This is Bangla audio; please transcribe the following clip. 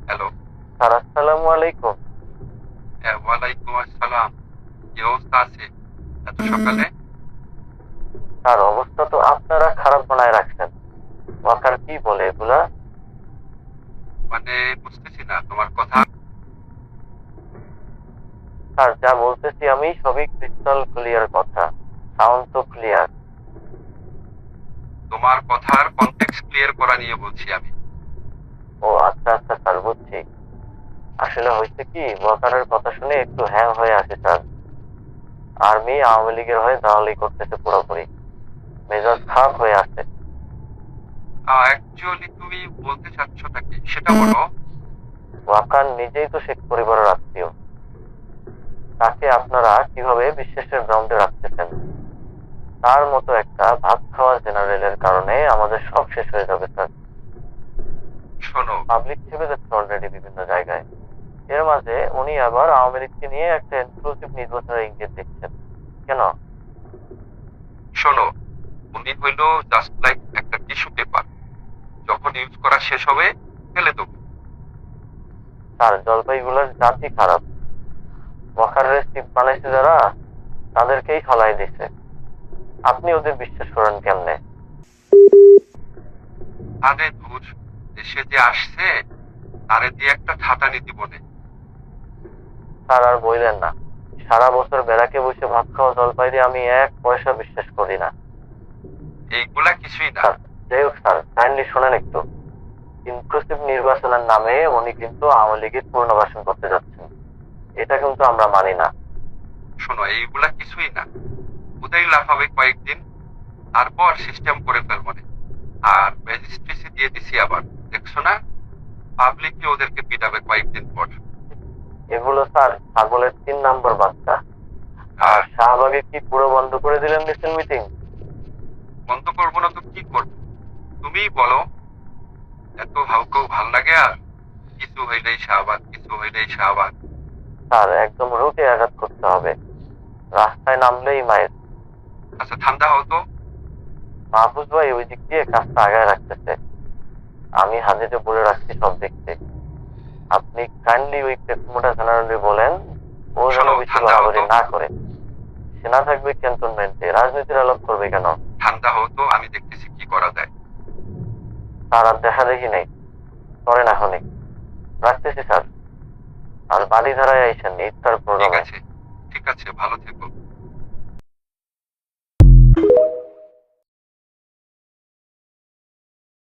হ্যালো। স্যার আসসালামু আলাইকুম। হ্যাঁ, ওয়ালাইকুম আসসালাম। কি অবস্থা আছে এত সকালে? স্যার অবস্থা তো আপনারা খারাপ বানায় রাখছেন। ওয়াকার কি বলে এগুলা? মানে বুঝতেছি না তোমার কথা। স্যার যা বলতেছি আমি সবই ক্রিস্টাল ক্লিয়ার কথা। সাউন্ড তো ক্লিয়ার। তোমার কথার কনটেক্সট ক্লিয়ার করা নিয়ে বলছি আমি। ও আচ্ছা আচ্ছা স্যার বুঝছি। আসলে হয়েছে কি ওয়াকারের কথা শুনে একটু হ্যাং হয়ে আছে স্যার। আর্মি আওয়ামী লীগের হয়ে দালালি করতেছে পুরোপুরি। মেজাজ খারাপ হয়ে আছে। অ্যাকচুয়ালি তুমি বলতে চাচ্ছটা কি সেটা বলো। ওয়াকার নিজেই তো শেখ পরিবারের আত্মীয়। তাকে আপনারা কিভাবে বিশ্বাসের গ্রাউন্ডে রাখতেছেন? তার মতো একটা ভাত খাওয়া জেনারেলের কারণে আমাদের সব শেষ হয়ে যাবে স্যার। শোনো পাবলিক ছেপে যাচ্ছে অলরেডি বিভিন্ন জায়গায়। এর মাঝে উনি আবার আওয়ামী লীগকে নিয়ে একটা ইনক্লুসিভ নির্বাচনের ইঙ্গিত দিচ্ছেন কেন? শোনো, উনি হইল জাস্ট লাইক একটা টিস্যু পেপার। যখন ইউজ করা শেষ হবে ফেলে দেবো। স্যার জলপাইগুলোর জাতি খারাপ। ওয়াকারের চিপ বানাইছে যারা তাদেরকেই ফলাই দিছে। আপনি ওদের বিশ্বাস করেন কেমনে? আরে ধুর, দেশে যে আসছে তারে দিয়ে একটা ঠাটা নীতি বনে। স্যার আর বইলেন না। সারা বছর বেড়াকে বসে ভাত খাওয়া জলপাই দিয়ে আমি এক পয়সা বিশ্বাস করি না। এইগুলা কিছুই না। স্যার যাই হোক স্যার কাইন্ডলি শোনেন একটু। ইনক্লুসিভ নির্বাচনের নামে উনি কিন্তু আওয়ামী লীগের পুনর্বাসন করতে যাচ্ছেন। এটা কিন্তু আমরা মানি না। শোনো, এইগুলা কিছুই না। ওদের লাফাবে কয়েকদিন, তারপর সিস্টেম করে ফেলবো নে। আর রেজিস্ট্রেসি দিয়ে দিছি আবার, দেখছো না? পাবলিকলি ওদেরকে পিটাবে কয়েকদিন পর। এগুলো স্যার ছাগলের 3 নম্বর বাচ্চা। আর আর শাহবাগে কি পুরো বন্ধ করে দিলেন রিসেন্ট মিটিং? বন্ধ করবো না তো কি করবো? তুমিই বলো। এত হাউকেও ভাল লাগে আর? কিছু হইলেই শাহবাগ, কিছু হইলেই শাহবাগ। স্যার একদম রুটে আঘাত করতে হবে। রাস্তায় নামলেই মায়ের। আচ্ছা ঠান্ডা হও তো। মাহফুজ ভাই ওই দিক দিয়ে কাজটা আগায় রাখতেছে। আমি হাজিতে বলে রাখছি সব দেখতে। আপনি কাইন্ডলি ওই পেটমোটা জেনারেলি বলেন ও যেন শোনো, বেশি ঠান্ডা হও বাড়াবাড়ি তো। না করে। সেনা থাকবে ক্যান্টনমেন্টে, রাজনীতির আলাপ করবে কেন? ঠান্ডা হও তো, আমি দেখতেছি কি করা যায়। তার আর দেখা দেখি নেই। করেন এখনই। রাখতেছি স্যার। আর বাড়ি ধারায় আইসেন ইফতার ঠিক প্রোগ্রামে। আছে, ঠিক আছে, ভালো থেকো।